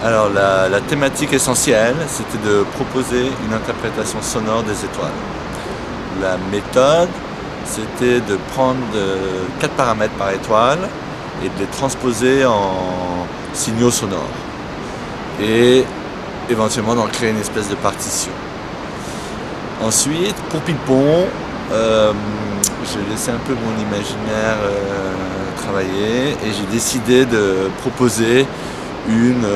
Alors la thématique essentielle, c'était de proposer une interprétation sonore des étoiles. La méthode, c'était de prendre 4 paramètres par étoile et de les transposer en signaux sonores. Et éventuellement d'en créer une espèce de partition. Ensuite, pour Ping-Pong, j'ai laissé un peu mon imaginaire travailler et j'ai décidé de proposer une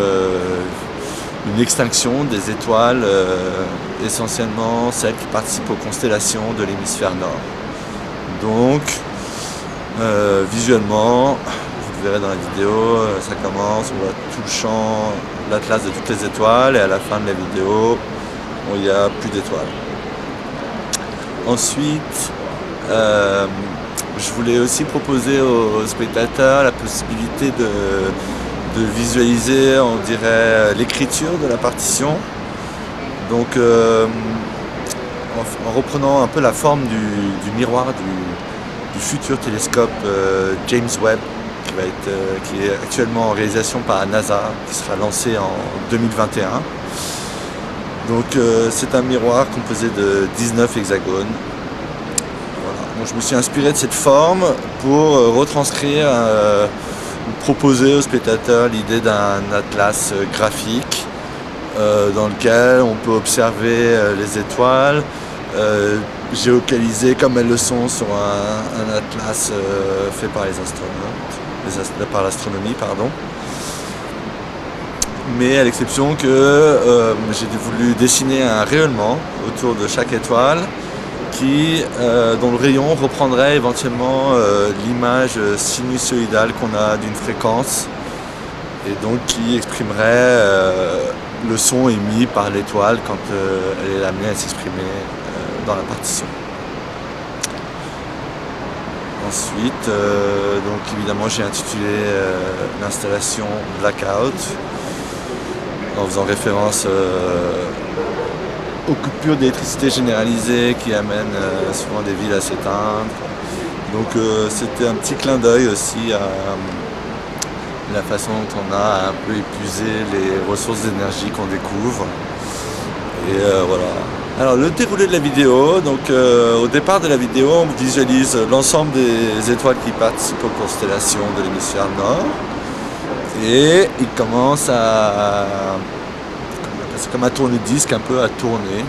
extinction des étoiles, essentiellement celles qui participent aux constellations de l'hémisphère nord. Donc, visuellement, vous verrez dans la vidéo, ça commence, on voit tout le champ, l'atlas de toutes les étoiles, et à la fin de la vidéo, il n'y a plus d'étoiles. Ensuite, je voulais aussi proposer aux spectateurs la possibilité de visualiser, on dirait, l'écriture de la partition. Donc, en reprenant un peu la forme du miroir du futur télescope James Webb, qui est actuellement en réalisation par la NASA, qui sera lancé en 2021. Donc c'est un miroir composé de 19 hexagones. Voilà. Donc je me suis inspiré de cette forme pour retranscrire ou proposer aux spectateurs l'idée d'un atlas graphique dans lequel on peut observer les étoiles géocalisées comme elles le sont sur un atlas fait par les astronautes, par l'astronomie, pardon. Mais à l'exception que j'ai voulu dessiner un rayonnement autour de chaque étoile dont le rayon reprendrait éventuellement l'image sinusoïdale qu'on a d'une fréquence et donc qui exprimerait le son émis par l'étoile quand elle est amenée à s'exprimer dans la partition. Ensuite, donc évidemment j'ai intitulé l'installation Blackout en faisant référence aux coupures d'électricité généralisées qui amènent souvent des villes à s'éteindre. Donc c'était un petit clin d'œil aussi à la façon dont on a un peu épuisé les ressources d'énergie qu'on découvre. Et voilà. Alors le déroulé de la vidéo, donc au départ de la vidéo, on visualise l'ensemble des étoiles qui participent aux constellations de l'hémisphère nord. Et il commence c'est comme un tourne-disque, un peu à tourner.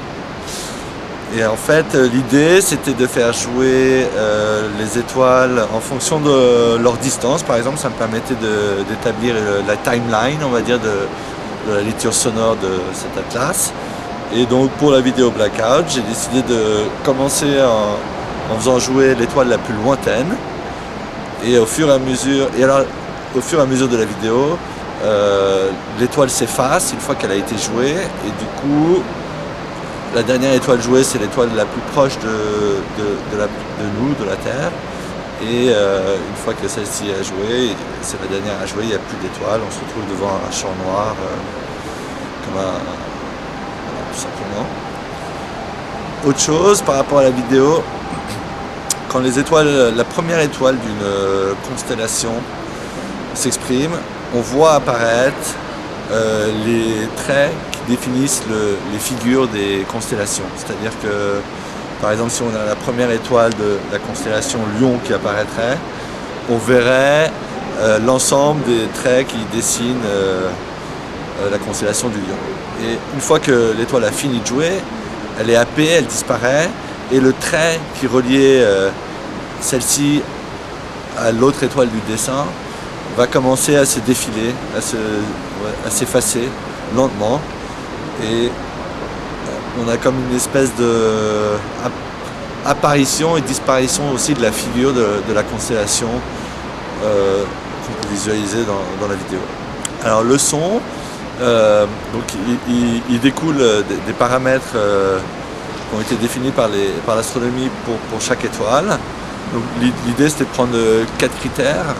Et en fait, l'idée, c'était de faire jouer les étoiles en fonction de leur distance. Par exemple, ça me permettait d'établir la timeline, on va dire, de la lecture sonore de cet atlas. Et donc, pour la vidéo Blackout, j'ai décidé de commencer en faisant jouer l'étoile la plus lointaine. Et au fur et à mesure de la vidéo, l'étoile s'efface une fois qu'elle a été jouée et du coup la dernière étoile jouée c'est l'étoile la plus proche de nous, de la Terre, et une fois que celle-ci a joué, c'est la dernière à jouer, il n'y a plus d'étoiles, on se retrouve devant un champ noir voilà, tout simplement. Autre chose par rapport à la vidéo, quand la première étoile d'une constellation s'exprime, on voit apparaître les traits qui définissent les figures des constellations. C'est-à-dire que, par exemple, si on a la première étoile de la constellation Lion qui apparaîtrait, on verrait l'ensemble des traits qui dessinent la constellation du Lion. Et une fois que l'étoile a fini de jouer, elle est happée, elle disparaît, et le trait qui reliait celle-ci à l'autre étoile du dessin va commencer à se défiler, à s'effacer lentement, et on a comme une espèce de apparition et disparition aussi de la figure de la constellation qu'on peut visualiser dans la vidéo. Alors le son, donc il découle des paramètres qui ont été définis par l'astronomie pour chaque étoile. Donc l'idée c'était de prendre 4 critères.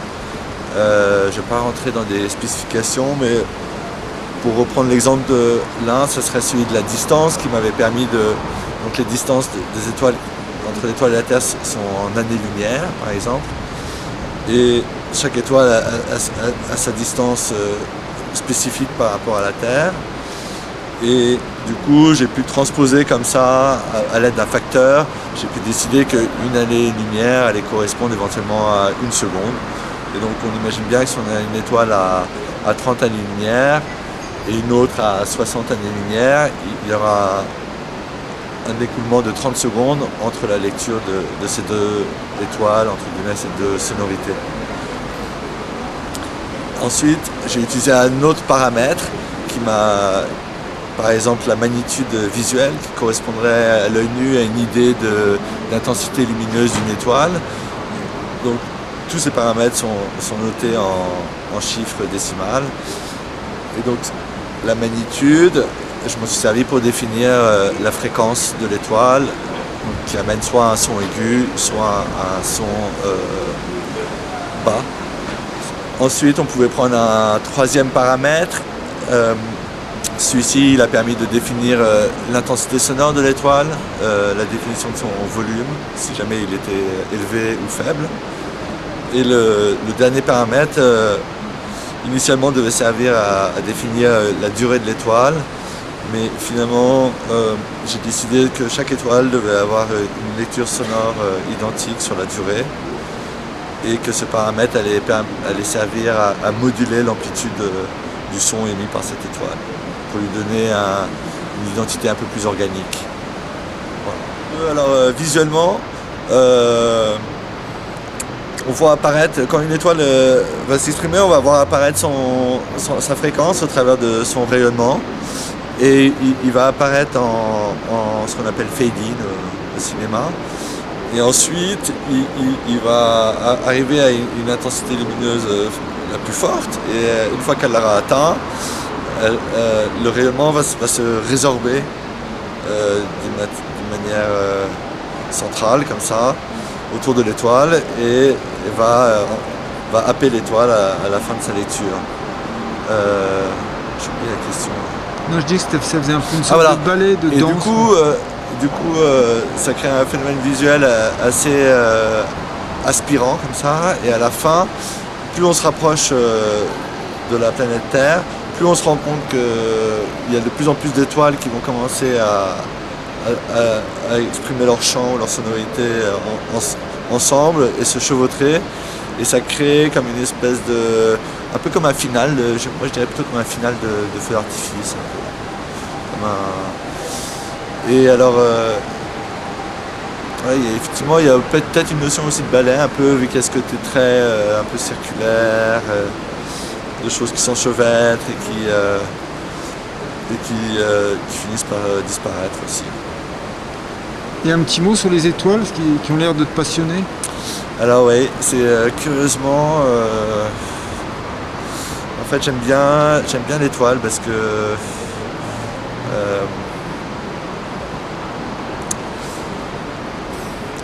Je ne vais pas rentrer dans des spécifications, mais pour reprendre l'exemple de l'un, ce serait celui de la distance qui m'avait permis donc les distances des étoiles entre l'étoile et la Terre sont en années-lumière par exemple, et chaque étoile a sa distance spécifique par rapport à la Terre. Et du coup, j'ai pu transposer comme ça, à l'aide d'un facteur, j'ai pu décider qu'une année-lumière allait correspondre éventuellement à 1 seconde. Et donc on imagine bien que si on a une étoile à 30 années-lumière et une autre à 60 années-lumière, il y aura un écoulement de 30 secondes entre la lecture de ces deux étoiles, entre guillemets, ces deux sonorités. Ensuite, j'ai utilisé un autre paramètre qui m'a, par exemple, la magnitude visuelle qui correspondrait à l'œil nu à une idée d'intensité lumineuse d'une étoile. Donc, tous ces paramètres sont notés en chiffres décimales. Et donc, la magnitude, je m'en suis servi pour définir la fréquence de l'étoile, qui amène soit un son aigu, soit un son bas. Ensuite, on pouvait prendre un troisième paramètre. Celui-ci, il a permis de définir l'intensité sonore de l'étoile, la définition de son volume, si jamais il était élevé ou faible. Et le dernier paramètre, initialement, devait servir à définir la durée de l'étoile. Mais finalement, j'ai décidé que chaque étoile devait avoir une lecture sonore identique sur la durée et que ce paramètre allait servir à moduler l'amplitude du son émis par cette étoile pour lui donner une identité un peu plus organique. Voilà. Alors visuellement, on voit apparaître, quand une étoile va s'exprimer, on va voir apparaître sa fréquence au travers de son rayonnement. Et il va apparaître en ce qu'on appelle fade-in au cinéma. Et ensuite, il va arriver à une intensité lumineuse la plus forte. Et une fois qu'elle l'aura atteint, le rayonnement va se résorber d'une manière centrale, comme ça, autour de l'étoile, et va happer l'étoile à la fin de sa lecture. J'ai oublié la question. Non, je dis que ça faisait un peu une sorte de ballet de danse. Du coup, ça crée un phénomène visuel assez aspirant comme ça. Et à la fin, plus on se rapproche de la planète Terre, plus on se rend compte qu'il y a de plus en plus d'étoiles qui vont commencer à exprimer leur chant ou leur sonorité ensemble et se chevaucher. Et ça crée comme une espèce de... un peu comme un final, moi je dirais plutôt comme un final de feu d'artifice. Et alors, effectivement, il y a peut-être une notion aussi de ballet, un peu, vu qu'il y a ce côté très un peu circulaire, de choses qui s'enchevêtrent et qui finissent par disparaître aussi. Et un petit mot sur les étoiles qui ont l'air de te passionner? Alors oui, c'est curieusement... en fait, j'aime bien l'étoile parce que...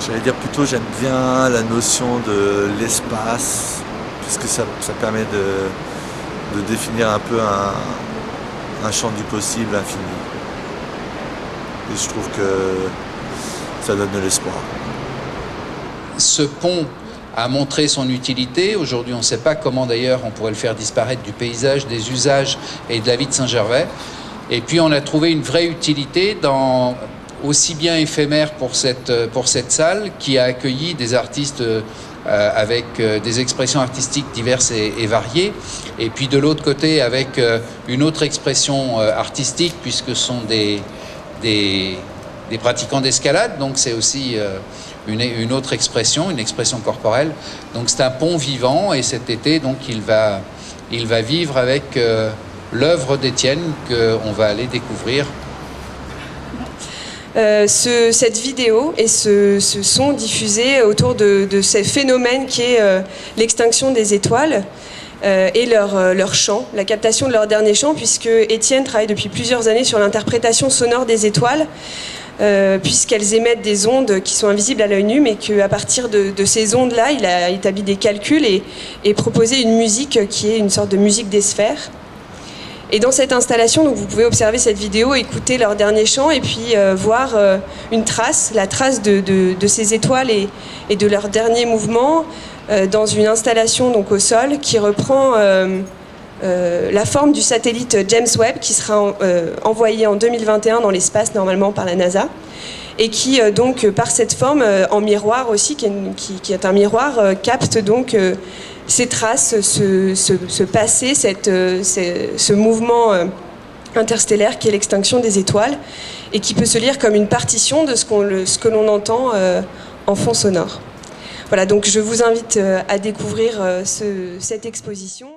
j'allais dire plutôt j'aime bien la notion de l'espace, puisque ça permet de définir un peu un champ du possible infini. Et je trouve que ça donne de l'espoir. Ce pont a montré son utilité. Aujourd'hui, on ne sait pas comment d'ailleurs on pourrait le faire disparaître du paysage, des usages et de la vie de Saint-Gervais. Et puis on a trouvé une vraie utilité aussi bien éphémère pour cette salle qui a accueilli des artistes avec des expressions artistiques diverses et variées, et puis de l'autre côté avec une autre expression artistique, puisque ce sont des pratiquants d'escalade, donc c'est aussi une autre expression, une expression corporelle. Donc c'est un pont vivant, et cet été, donc il va vivre avec l'œuvre d'Étienne qu'on va aller découvrir. Cette vidéo et ce son diffusé autour de ce phénomène qui est l'extinction des étoiles et leur chant, la captation de leur dernier chant, puisque Étienne travaille depuis plusieurs années sur l'interprétation sonore des étoiles, puisqu'elles émettent des ondes qui sont invisibles à l'œil nu, mais qu'à partir de ces ondes-là, il a établi des calculs et proposé une musique qui est une sorte de musique des sphères. Et dans cette installation, donc vous pouvez observer cette vidéo, écouter leur dernier chant et puis voir la trace de ces étoiles et de leur dernier mouvement dans une installation donc au sol qui reprend la forme du satellite James Webb qui sera envoyé en 2021 dans l'espace normalement par la NASA et qui donc par cette forme en miroir aussi qui est un miroir capte donc ces traces, ce passé, ce mouvement interstellaire qui est l'extinction des étoiles et qui peut se lire comme une partition de ce que l'on entend en fond sonore. Voilà, donc je vous invite à découvrir cette exposition.